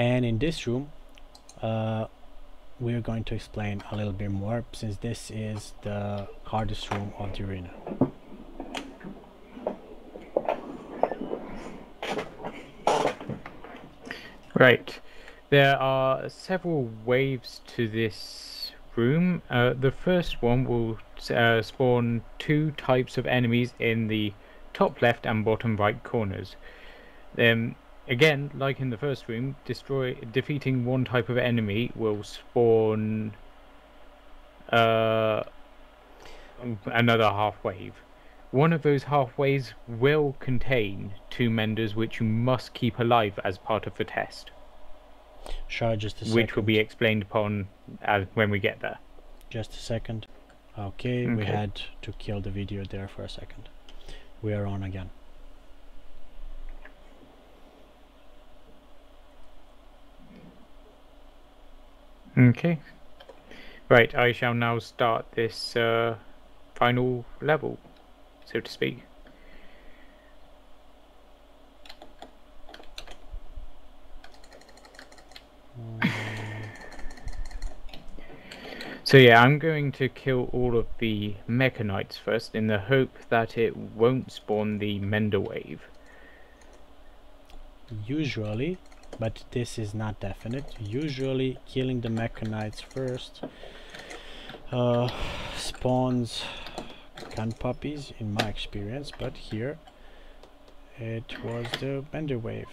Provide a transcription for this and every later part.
And in this room we're going to explain a little bit more, since this is the hardest room of the arena. Right. There are several waves to this room. The first one will spawn 2 types of enemies in the top left and bottom right corners. Again, like in the first room, defeating one type of enemy will spawn another half wave. One of those half waves will contain 2 menders, which you must keep alive as part of the test. Sure, just a second. Which will be explained upon when we get there. Just a second. Okay, we had to kill the video there for a second. We are on again. Okay. Right, I shall now start this final level, so to speak. So yeah, I'm going to kill all of the Mechanites first in the hope that it won't spawn the Mender wave. Usually, but this is not definite, usually killing the Mechanites first spawns gun puppies in my experience, but here it was the Mender wave.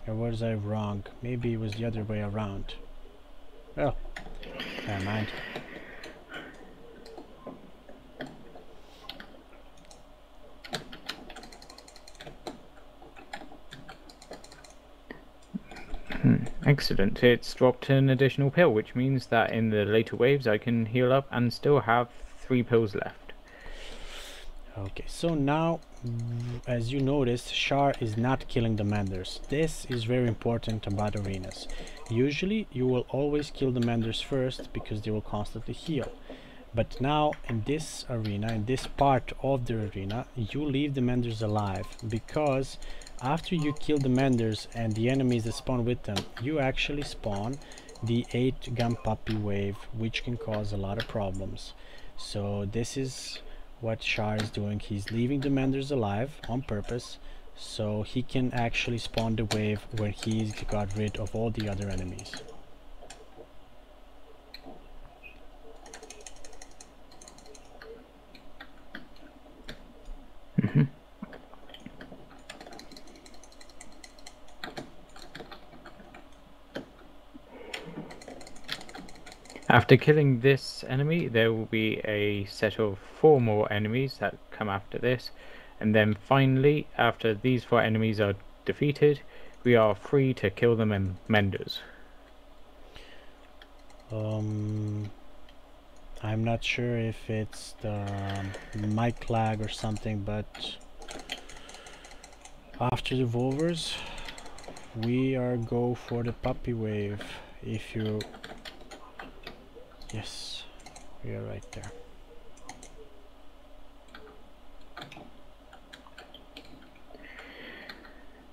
Or was I wrong? Maybe it was the other way around. Well, never mind. Excellent. It's dropped an additional pill, which means that in the later waves I can heal up and still have 3 pills left. Okay, so now, as you noticed, Char is not killing the Menders. This is very important about arenas. Usually you will always kill the Menders first because they will constantly heal. But now in this arena, in this part of the arena, you leave the Menders alive, because after you kill the Menders and the enemies that spawn with them, you actually spawn the 8 gun puppy wave, which can cause a lot of problems. So this is what Char is doing. He's leaving the Menders alive on purpose, so he can actually spawn the wave when he's got rid of all the other enemies. After killing this enemy, there will be a set of 4 more enemies that come after this, and then finally, after these 4 enemies are defeated, we are free to kill the Menders. I'm not sure if it's the mic lag or something, but after the Volvers, we are go for the puppy wave. If you... Yes, we are right there.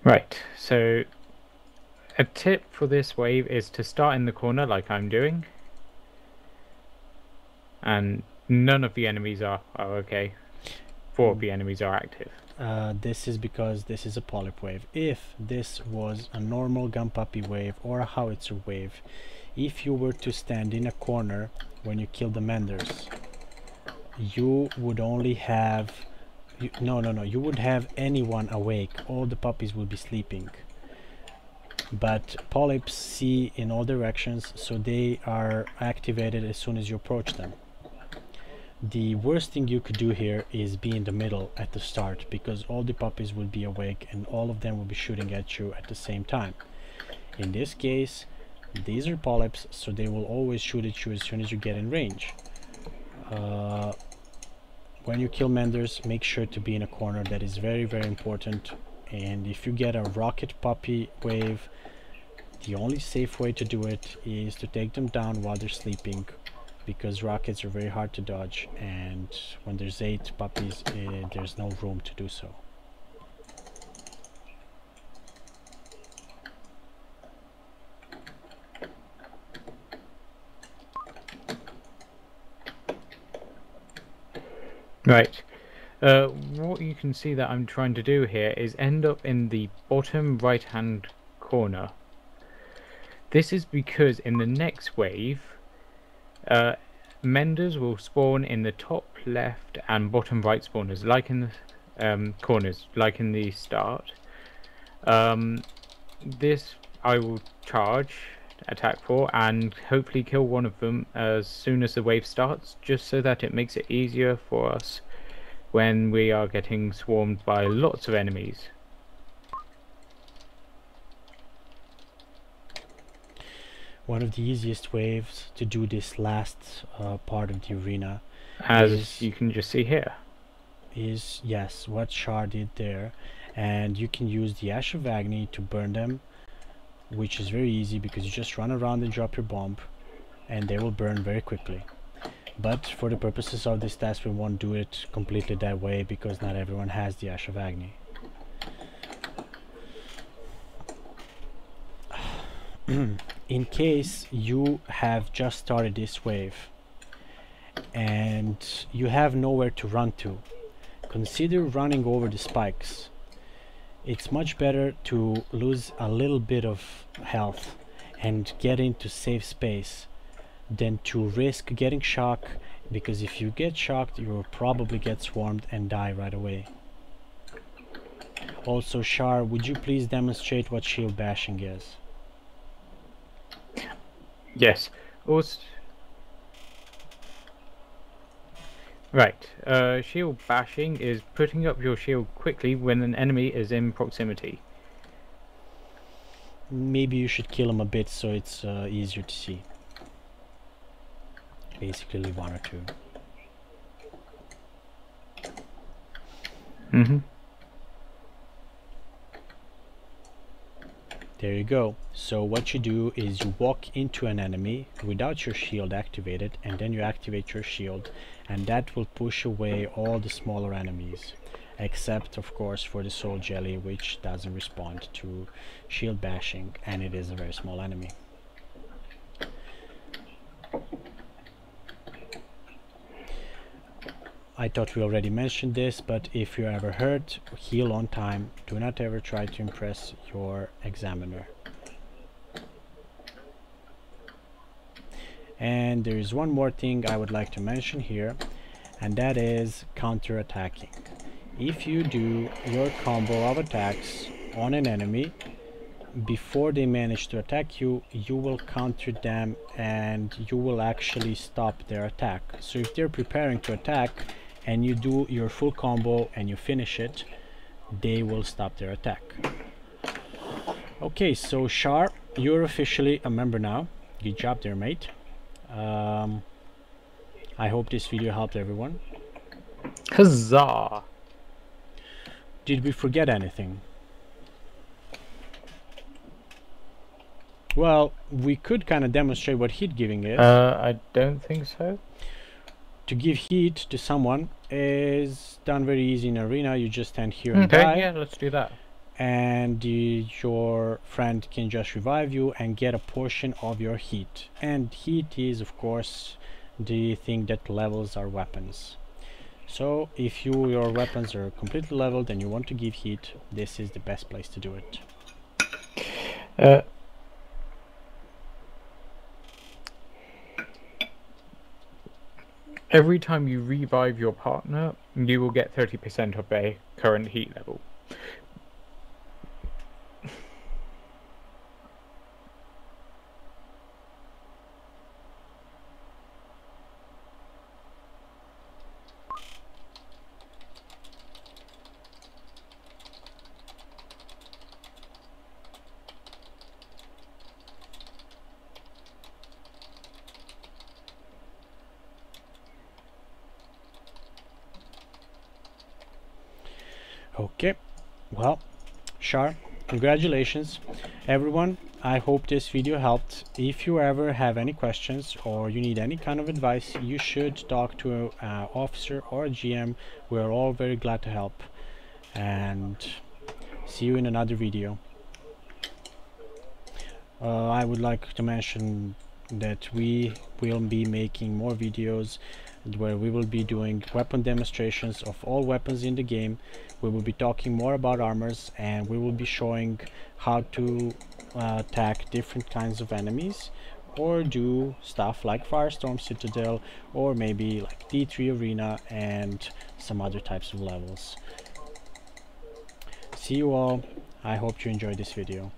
Right, so a tip for this wave is to start in the corner like I'm doing. And none of the enemies are okay. 4 of the enemies are active. This is because this is a polyp wave. If this was a normal gun puppy wave or a howitzer wave, if you were to stand in a corner when you kill the Menders, you would only have... you would have anyone awake. All the puppies would be sleeping. But polyps see in all directions, so they are activated as soon as you approach them. The worst thing you could do here is be in the middle at the start, because all the puppies will be awake and all of them will be shooting at you at the same time. In this case, these are polyps, so they will always shoot at you as soon as you get in range. When you kill Menders, make sure to be in a corner. That is very, very important. And if you get a rocket puppy wave, the only safe way to do it is to take them down while they're sleeping, because rockets are very hard to dodge, and when there's 8 puppies, there's no room to do so. Right. What you can see that I'm trying to do here is end up in the bottom right hand corner. This is because in the next wave, menders will spawn in the top left and bottom right spawners, like in the corners, like in the start. This I will charge, attack for, and hopefully kill one of them as soon as the wave starts, just so that it makes it easier for us when we are getting swarmed by lots of enemies. One of the easiest waves to do this last part of the arena, As you can just see here, is yes, what Char did there, and you can use the Ash of Agni to burn them, which is very easy because you just run around and drop your bomb and they will burn very quickly. But for the purposes of this test, we won't do it completely that way because not everyone has the Ash of Agni. In case you have just started this wave and you have nowhere to run to, consider running over the spikes. It's much better to lose a little bit of health and get into safe space than to risk getting shocked, because if you get shocked you will probably get swarmed and die right away. Also, Char, would you please demonstrate what shield bashing is? yes. Also, right. Shield bashing is putting up your shield quickly when an enemy is in proximity. Maybe you should kill him a bit so it's easier to see. Basically leave one or two. There you go. So what you do is you walk into an enemy without your shield activated, and then you activate your shield, and that will push away all the smaller enemies, except of course for the soul jelly, which doesn't respond to shield bashing, and it is a very small enemy. I thought we already mentioned this, but if you're ever hurt, heal on time. Do not ever try to impress your examiner. And there is one more thing I would like to mention here, and that is counter-attacking. If you do your combo of attacks on an enemy, before they manage to attack you, you will counter them and you will actually stop their attack. So if they're preparing to attack and you do your full combo and you finish it, they will stop their attack. Okay, so Char, you're officially a member now. Good job there, mate. I hope this video helped everyone. Huzzah! Did we forget anything? Well, we could kind of demonstrate what heat giving is. I don't think so. To give heat to someone is done very easy in arena. You just stand here and die. Okay, yeah, let's do that. And your friend can just revive you and get a portion of your heat. And heat is of course the thing that levels our weapons. So if your weapons are completely leveled and you want to give heat, this is the best place to do it. Every time you revive your partner, you will get 30% of their current heat level. Okay, well, Char, congratulations everyone. I hope this video helped. If you ever have any questions or you need any kind of advice, you should talk to an officer or a GM. We're all very glad to help, and see you in another video. I would like to mention that we will be making more videos where we will be doing weapon demonstrations of all weapons in the game. We will be talking more about armors, and we will be showing how to attack different kinds of enemies, or do stuff like Firestorm Citadel, or maybe like D3 Arena and some other types of levels. See you all. I hope you enjoyed this video.